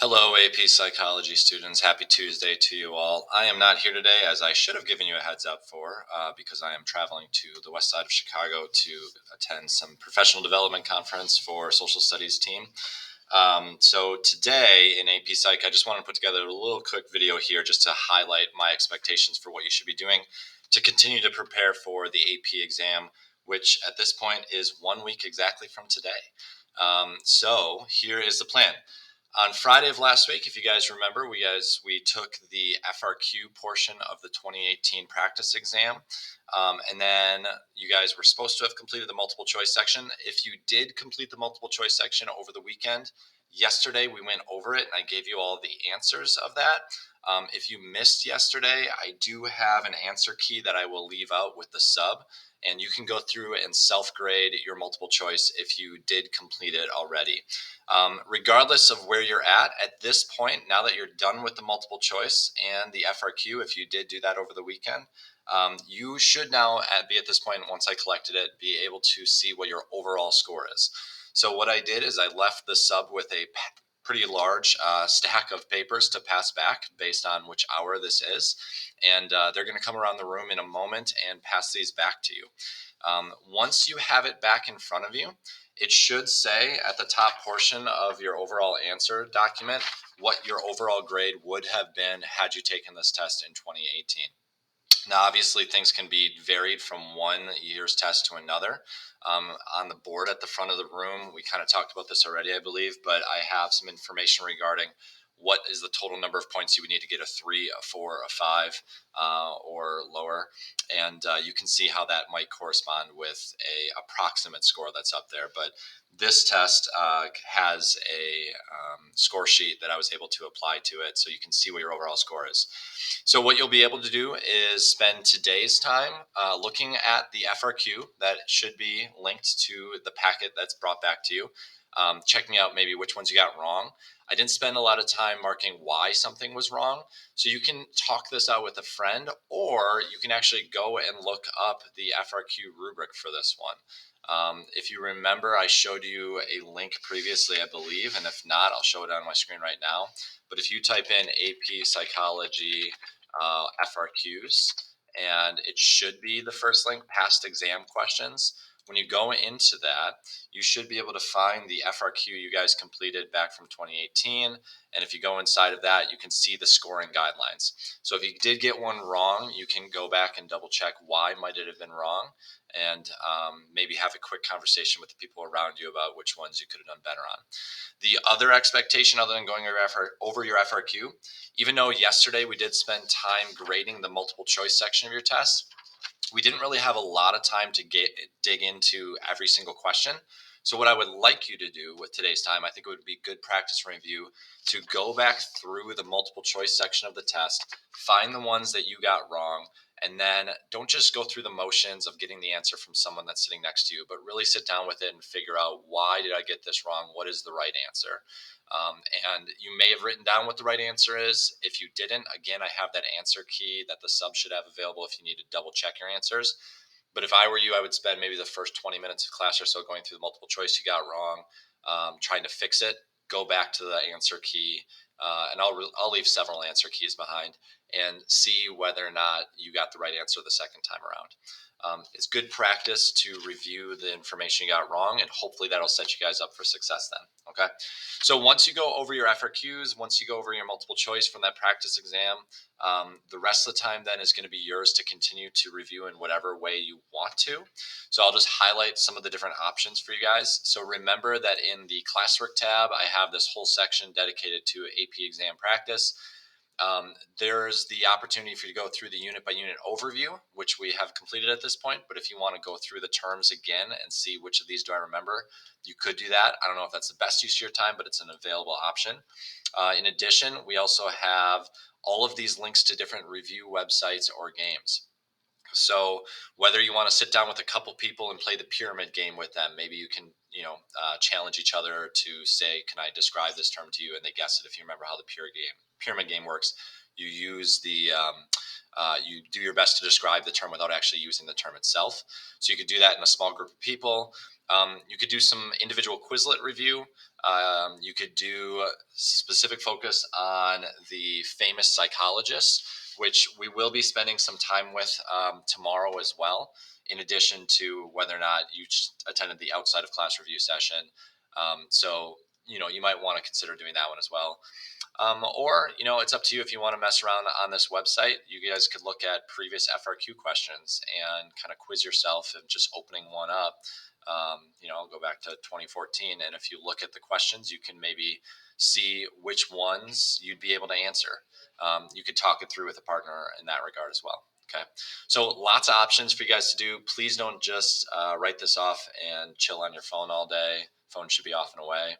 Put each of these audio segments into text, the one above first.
Hello, AP Psychology students. Happy Tuesday to you all. I am not here today, as I should have given you a heads up for, because I am traveling to the west side of Chicago to attend some professional development conference for social studies team. So today in AP Psych, I just want to put together a little quick video here just to highlight my expectations for what you should be doing to continue to prepare for the AP exam, which at this point is 1 week exactly from today. So here is the plan. On Friday of last week, if you guys remember, we took the FRQ portion of the 2018 practice exam, and then you guys were supposed to have completed the multiple choice section. If you did complete the multiple choice section over the weekend, yesterday we went over it and I gave you all the answers of that. If you missed yesterday, I do have an answer key that I will leave out with the sub, and you can go through and self-grade your multiple choice if you did complete it already. Regardless of where you're at this point, now that you're done with the multiple choice and the FRQ, if you did do that over the weekend, you should now be at this point, once I collected it, be able to see what your overall score is. So what I did is I left the sub with a pretty large stack of papers to pass back based on which hour this is. And they're going to come around the room in a moment and pass these back to you. Once you have it back in front of you, it should say at the top portion of your overall answer document what your overall grade would have been had you taken this test in 2018. Now, obviously, things can be varied from one year's test to another. On the board at the front of the room, we kind of talked about this already, I believe, but I have some information regarding what is the total number of points you would need to get a 3, a 4, a 5, or lower. And you can see how that might correspond with a approximate score that's up there. But this test has a score sheet that I was able to apply to it, so you can see what your overall score is. So what you'll be able to do is spend today's time looking at the FRQ that should be linked to the packet that's brought back to you, checking out maybe which ones you got wrong. I didn't spend a lot of time marking why something was wrong. So you can talk this out with a friend, or you can actually go and look up the FRQ rubric for this one. If you remember, I showed you a link previously, I believe, and if not, I'll show it on my screen right now. But if you type in AP Psychology FRQs, and it should be the first link, past exam questions. When you go into that, you should be able to find the FRQ you guys completed back from 2018. And if you go inside of that, you can see the scoring guidelines. So if you did get one wrong, you can go back and double check why might it have been wrong, and maybe have a quick conversation with the people around you about which ones you could have done better on. The other expectation, other than going over your FRQ, even though yesterday we did spend time grading the multiple choice section of your test, we didn't really have a lot of time to dig into every single question. So what I would like you to do with today's time, I think it would be good practice review to go back through the multiple choice section of the test, find the ones that you got wrong, and then don't just go through the motions of getting the answer from someone that's sitting next to you, but really sit down with it and figure out, why did I get this wrong? What is the right answer? And you may have written down what the right answer is. If you didn't, again, I have that answer key that the sub should have available if you need to double check your answers. But if I were you, I would spend maybe the first 20 minutes of class or so going through the multiple choice you got wrong, trying to fix it, go back to the answer key, and I'll leave several answer keys behind, and see whether or not you got the right answer the second time around. It's good practice to review the information you got wrong, and hopefully that'll set you guys up for success then. Okay. So once you go over your FRQs, once you go over your multiple choice from that practice exam, the rest of the time then is going to be yours to continue to review in whatever way you want to. So I'll just highlight some of the different options for you guys. So remember that in the classwork tab, I have this whole section dedicated to AP exam practice. There's the opportunity for you to go through the unit by unit overview, which we have completed at this point. But if you want to go through the terms again and see which of these do I remember, you could do that. I don't know if that's the best use of your time, but it's an available option. In addition, we also have all of these links to different review websites or games. So whether you want to sit down with a couple people and play the pyramid game with them, maybe you can, challenge each other to say, "Can I describe this term to you?" And they guess it. If you remember how the pyramid game works, you use you do your best to describe the term without actually using the term itself. So you could do that in a small group of people. You could do some individual Quizlet review. You could do specific focus on the famous psychologists, which we will be spending some time with tomorrow as well, in addition to whether or not you attended the outside of class review session. So, you might want to consider doing that one as well. Or, it's up to you if you want to mess around on this website. You guys could look at previous FRQ questions and kind of quiz yourself and just opening one up. Go back to 2014. And if you look at the questions, you can maybe see which ones you'd be able to answer. You could talk it through with a partner in that regard as well. Okay. So lots of options for you guys to do. Please don't just write this off and chill on your phone all day. Phone should be off and away.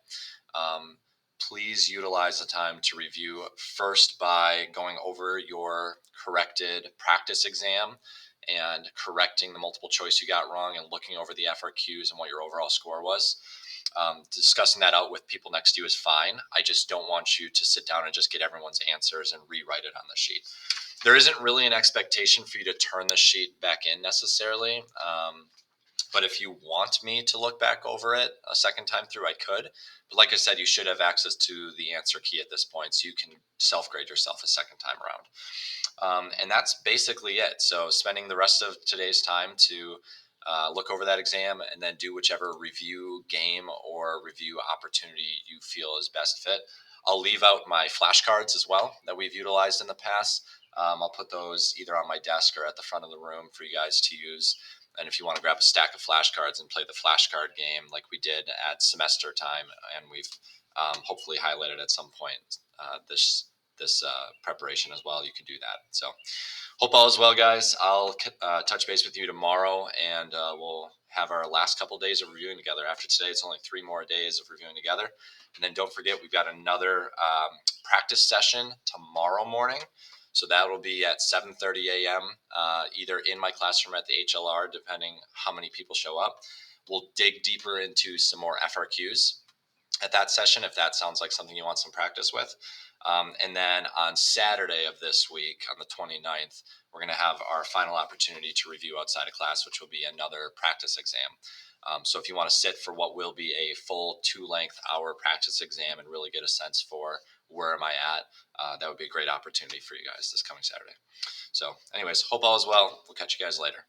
Please utilize the time to review first by going over your corrected practice exam and correcting the multiple choice you got wrong and looking over the FRQs and what your overall score was. Discussing that out with people next to you is fine. I just don't want you to sit down and just get everyone's answers and rewrite it on the sheet. There isn't really an expectation for you to turn the sheet back in necessarily. But if you want me to look back over it a second time through, I could. But like I said, you should have access to the answer key at this point, so you can self-grade yourself a second time around. And that's basically it. So spending the rest of today's time to look over that exam and then do whichever review game or review opportunity you feel is best fit. I'll leave out my flashcards as well that we've utilized in the past. I'll put those either on my desk or at the front of the room for you guys to use. And if you want to grab a stack of flashcards and play the flashcard game like we did at semester time, and we've hopefully highlighted at some point this preparation as well, you can do that. So hope all is well, guys. I'll touch base with you tomorrow, and we'll have our last couple of days of reviewing together. After today, it's only 3 more days of reviewing together. And then don't forget, we've got another practice session tomorrow morning. So that will be at 7:30 a.m., either in my classroom at the HLR, depending how many people show up. We'll dig deeper into some more FRQs at that session, if that sounds like something you want some practice with. And then on Saturday of this week, on the 29th, we're going to have our final opportunity to review outside of class, which will be another practice exam. So if you want to sit for what will be a full 2-length hour practice exam and really get a sense for where am I at, that would be a great opportunity for you guys this coming Saturday. So anyways, hope all is well. We'll catch you guys later.